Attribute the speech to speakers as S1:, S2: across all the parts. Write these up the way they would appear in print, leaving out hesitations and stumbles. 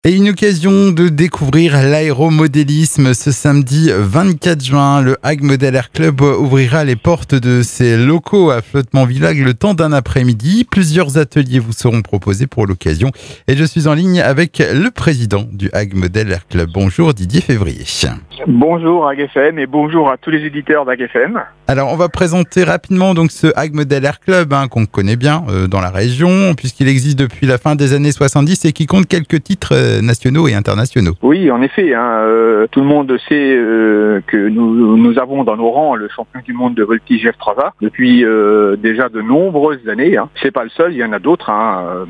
S1: Et une occasion de découvrir l'aéromodélisme. Ce samedi 24 juin, le Hague Model Air Club ouvrira les portes de ses locaux à Flottement-Village le temps d'un après-midi. Plusieurs ateliers vous seront proposés pour l'occasion. Et je suis en ligne avec le président du Hague Model Air Club. Bonjour Didier Février.
S2: Bonjour Hague FM et bonjour à tous les éditeurs d'Hague FM.
S1: Alors on va présenter rapidement donc ce Hague Model Air Club qu'on connaît bien dans la région puisqu'il existe depuis la fin des années 70 et qui compte quelques titres nationaux et internationaux.
S2: Oui, en effet, tout le monde sait que nous avons dans nos rangs le champion du monde de voltige F3A depuis déjà de nombreuses années. C'est pas le seul, il y en a d'autres,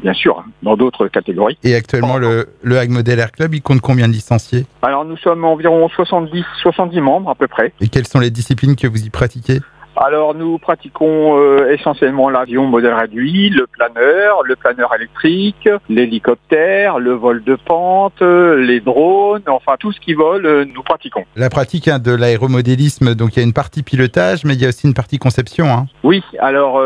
S2: bien sûr, dans d'autres catégories.
S1: Et actuellement, le Hague Model Air Club, il compte combien de licenciés ?
S2: Alors nous sommes environ 70 membres à peu près.
S1: Et quelles sont les disciplines que vous y pratiquez ?
S2: Alors nous pratiquons essentiellement l'avion modèle réduit, le planeur électrique, l'hélicoptère, le vol de pente, les drones, enfin tout ce qui vole, nous pratiquons.
S1: La pratique de l'aéromodélisme, donc il y a une partie pilotage, mais il y a aussi une partie conception.
S2: Oui, alors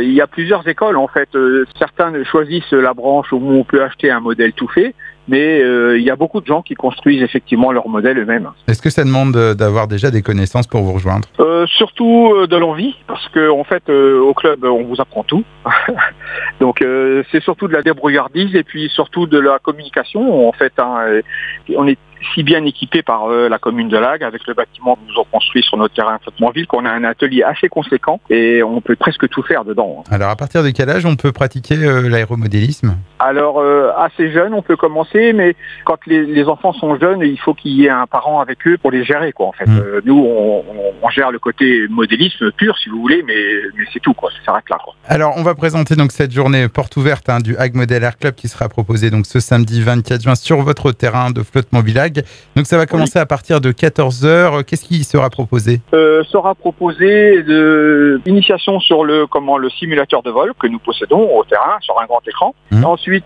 S2: il y a plusieurs écoles en fait. Certains choisissent la branche où on peut acheter un modèle tout fait. Mais il y a beaucoup de gens qui construisent effectivement leur modèle eux-mêmes.
S1: Est-ce que ça demande d'avoir déjà des connaissances pour vous rejoindre ?
S2: Surtout de l'envie, parce qu'en fait, au club, on vous apprend tout. Donc c'est surtout de la débrouillardise et puis surtout de la communication. En fait, on est si bien équipé par la commune de Lague avec le bâtiment que nous avons construit sur notre terrain Flottement-Ville qu'on a un atelier assez conséquent et on peut presque tout faire dedans.
S1: Alors à partir de quel âge on peut pratiquer l'aéromodélisme ?
S2: Alors assez jeune on peut commencer, mais quand les enfants sont jeunes, il faut qu'il y ait un parent avec eux pour les gérer quoi. En fait, nous on gère le côté modélisme pur si vous voulez, mais c'est tout quoi. Ça s'arrête là quoi.
S1: Alors on va présenter donc cette journée porte ouverte du Hague Model Air Club qui sera proposée donc ce samedi 24 juin sur votre terrain de Flottement-Village. Donc ça va commencer à partir de 14h. Qu'est-ce qui sera proposé ?
S2: Sera proposé l'initiation sur le simulateur de vol que nous possédons au terrain sur un grand écran. Ensuite,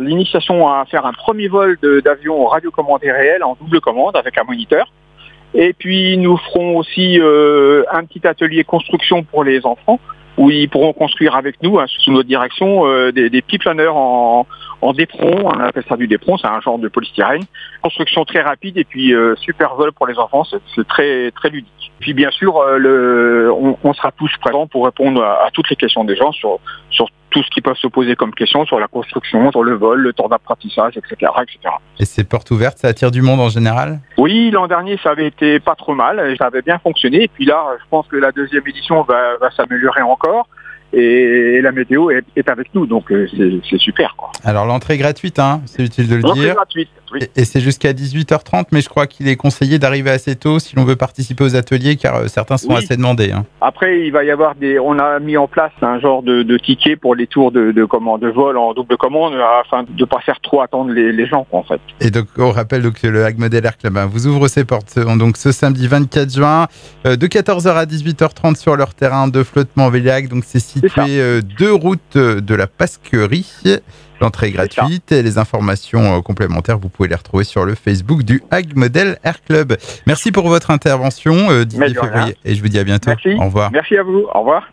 S2: l'initiation à faire un premier vol d'avion radiocommandé réel en double commande avec un moniteur. Et puis nous ferons aussi un petit atelier construction pour les enfants où ils pourront construire avec nous, sous notre direction, des petits planeurs en dépron, on appelle ça du dépron, c'est un genre de polystyrène. Construction très rapide et puis super vol pour les enfants, c'est très, très ludique. Puis bien sûr, on sera tous présents pour répondre à toutes les questions des gens sur tout ce qui peut se poser comme question sur la construction, sur le vol, le temps d'apprentissage, etc., etc.
S1: Et ces portes ouvertes, ça attire du monde en général ?
S2: Oui, l'an dernier, ça avait été pas trop mal, ça avait bien fonctionné. Et puis là, je pense que la deuxième édition va s'améliorer encore. Et la météo est avec nous, donc c'est super quoi.
S1: Alors l'entrée est gratuite, c'est utile de le dire.
S2: L'entrée est gratuite, oui.
S1: Et c'est jusqu'à 18h30, mais je crois qu'il est conseillé d'arriver assez tôt si l'on veut participer aux ateliers, car certains sont assez demandés.
S2: Après, il va y avoir on a mis en place un genre de ticket pour les tours de vol en double commande, afin de ne pas faire trop attendre les gens en fait.
S1: Et donc on rappelle donc, que le Hague Model Air Club vous ouvre ses portes donc ce samedi 24 juin de 14h à 18h30 sur leur terrain de Flottement-Village. Donc c'est situé 2 routes de la Pasquerie. L'entrée est gratuite et les informations complémentaires, vous pouvez les retrouver sur le Facebook du Hague Model Air Club. Merci pour votre intervention, Didier Février, et je vous dis à bientôt.
S2: Merci.
S1: Au revoir.
S2: Merci à vous. Au revoir.